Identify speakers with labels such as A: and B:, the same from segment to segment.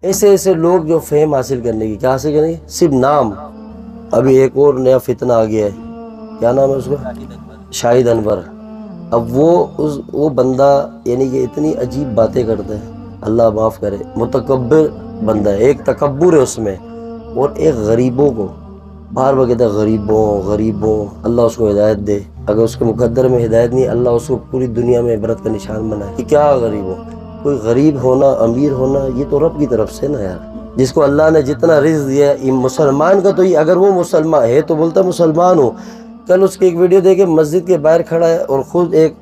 A: ऐसे ऐसे लोग जो फेम हासिल करने की, क्या हासिल करने की, सिर्फ नाम। अभी एक और नया फितना आ गया है, क्या नाम है उसका, शाहिद अनवर। अब वो बंदा यानी कि इतनी अजीब बातें करता है, अल्लाह माफ़ करे, मुतकब्बिर बंदा है। एक तकब्बुर है उसमें, और एक गरीबों को बार बार कहता है गरीबों गरीबों। अल्लाह उसको हिदायत दे, अगर उसके मुकद्दर में हिदायत नहीं, अल्लाह उसको पूरी दुनिया में इबरत का निशान बनाए कि क्या गरीबों। कोई गरीब होना अमीर होना ये तो रब की तरफ से ना यार, जिसको अल्लाह ने जितना रिज़्क़ दिया है। मुसलमान का तो ये, अगर वो मुसलमान है तो बोलता मुसलमान हो। कल उसकी एक वीडियो देखे, मस्जिद के बाहर खड़ा है और ख़ुद एक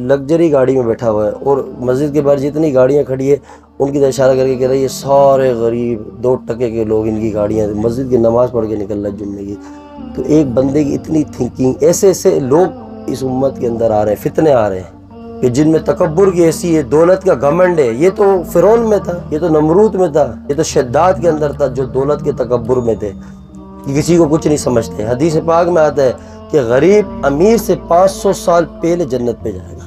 A: लग्जरी गाड़ी में बैठा हुआ है, और मस्जिद के बाहर जितनी गाड़ियाँ खड़ी है उनकी तरफ इशारा करके कह रहा है ये सारे गरीब 2 टके के लोग, इनकी गाड़ियाँ, मस्जिद की नमाज़ पढ़ के निकल रहा है जुम्मे की। तो एक बंदे की इतनी थिंकिंग, ऐसे ऐसे लोग इस उम्मत के अंदर आ रहे हैं, फितने आ रहे हैं कि जिनमें तकब्बुर की ऐसी है, दौलत का घमंड है। ये तो फिरौन में था, ये तो नमरूद में था, ये तो शद्दाद के अंदर था, जो दौलत के तकब्बुर में थे कि किसी को कुछ नहीं समझते। हदीस पाक में आता है कि गरीब अमीर से 500 साल पहले जन्नत में जाएगा।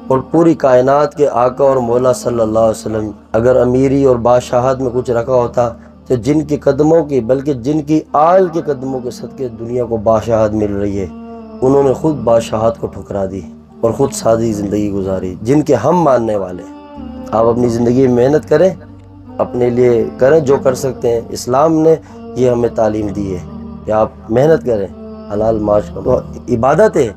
A: और पूरी कायनात के आका और मौला सल्लल्लाहु अलैहि वसल्लम अगर अमीरी और बादशाहत में कुछ रखा होता तो जिनके कदमों की, बल्कि जिनकी आल के कदमों के सदके दुनिया को बादशाहत मिल रही है, उन्होंने खुद बादशाहत को ठुकरा दी और ख़ुद सादी ज़िंदगी गुजारी, जिनके हम मानने वाले। आप अपनी ज़िंदगी में मेहनत करें, अपने लिए करें जो कर सकते हैं। इस्लाम ने ये हमें तालीम दी है कि आप मेहनत करें, हलाल माश तो इबादत है,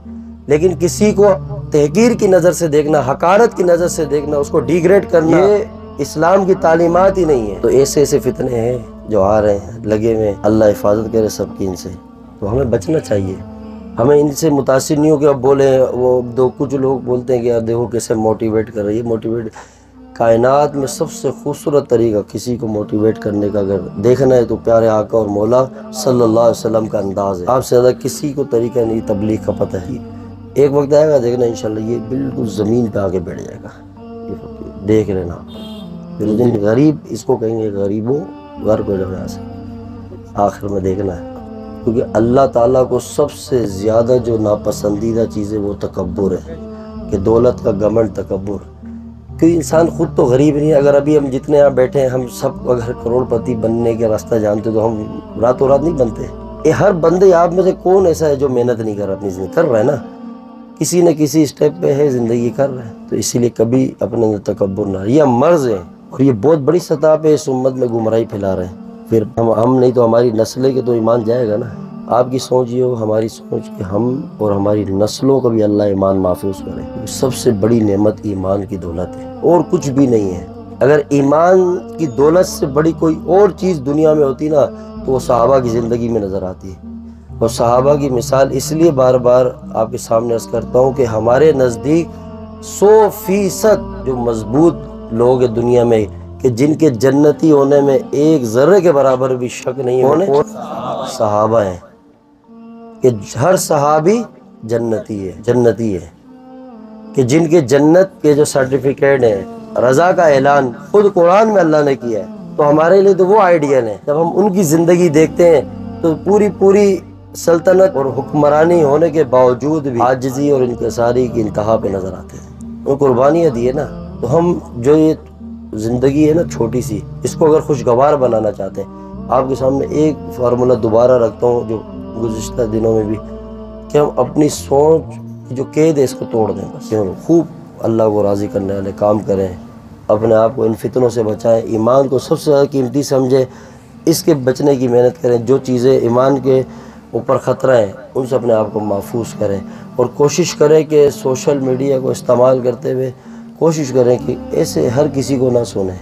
A: लेकिन किसी को तहकीर की नज़र से देखना, हकारत की नज़र से देखना, उसको डिग्रेड करना, ये इस्लाम की तालीमात ही नहीं है। तो ऐसे ऐसे फितने हैं जो आ रहे हैं लगे हुए, अल्लाह हिफाजत करे सबकी इनसे। तो हमें बचना चाहिए, हमें इनसे मुतासिर नहीं हो कि अब बोले वो कुछ लोग बोलते हैं कि यार देखो कैसे मोटिवेट कर रही है। मोटिवेट, कायनात में सबसे खूबसूरत तरीका किसी को मोटिवेट करने का अगर देखना है तो प्यारे आका और मौला सल्लल्लाहु अलैहि वसल्लम का अंदाज़ है। आपसे ज़्यादा किसी को तरीका नहीं, तबलीग का पता है। एक वक्त आएगा देखना इंशाल्लाह ये बिल्कुल ज़मीन पे आके बैठ जाएगा, ये देख लेना। फिर उस दिन गरीब इसको कहेंगे गरीबों घर को जाना से, आखिर में देखना है। क्योंकि अल्लाह ताला को सबसे ज़्यादा जो नापसंदीदा चीज़ है वो तकब्बुर है, कि दौलत का घमंड, तकब्बुर। क्योंकि इंसान खुद तो गरीब नहीं है। अगर अभी हम जितने यहाँ बैठे हैं, हम सब अगर करोड़पति बनने का रास्ता जानते तो हम रातों रात नहीं बनते। ये हर बंदे आप में से कौन ऐसा है जो मेहनत नहीं कर रहा अपनी ज़िंदगी? कर रहा है ना, किसी न किसी स्टेप पे है, ज़िंदगी कर रहा है। तो इसीलिए कभी अपने अंदर तकब्बुर ना, ये मर्ज़ है और ये बहुत बड़ी सतह पे इस उम्मत में गुमराही फैला रहे हैं। फिर हम नहीं तो हमारी नस्लें के तो ईमान जाएगा ना। आपकी सोच ये हो, हमारी सोच कि हम और हमारी नस्लों का भी अल्लाह ईमान महफूज करे। सबसे बड़ी नेमत ईमान की दौलत है और कुछ भी नहीं है। अगर ईमान की दौलत से बड़ी कोई और चीज़ दुनिया में होती ना तो वो सहाबा की ज़िंदगी में नज़र आती है। और सहाबा की मिसाल इसलिए बार बार आपके सामने अर्ज़ करता हूँ कि हमारे नज़दीक 100% जो मजबूत लोग हैं दुनिया में, कि जिनके जन्नती होने में एक ज़र्रे के बराबर भी शक नहीं होने, सहाबा हैं। कि हर सहाबी जन्नती है, कि जिनके जन्नत के जो सर्टिफिकेट है, रज़ा का ऐलान खुद कुरान में अल्लाह ने किया है। तो हमारे लिए तो वो आइडियल है। जब हम उनकी ज़िंदगी देखते हैं तो पूरी सल्तनत और हुक्मरानी होने के बावजूद भी आजिज़ी और इनकिसारी की इंतहा पे नज़र आते हैं। वो कुर्बानियाँ दी है ना। तो हम जो ये ज़िंदगी है ना छोटी सी, इसको अगर खुशगवार बनाना चाहते हैं, आपके सामने एक फार्मूला दोबारा रखता हूँ जो गुज़िश्ता दिनों में भी, कि हम अपनी सोच जो कैद है इसको तोड़ दें। बस खूब अल्लाह को राज़ी करने वाले काम करें, अपने आप को इन फितनों से बचाएं, ईमान को सबसे ज़्यादा कीमती समझें, इसके बचने की मेहनत करें। जो चीज़ें ईमान के ऊपर ख़तरा है उनसे अपने आप को महफूज करें, और कोशिश करें कि सोशल मीडिया को इस्तेमाल करते हुए कोशिश करें कि ऐसे हर किसी को ना सुने।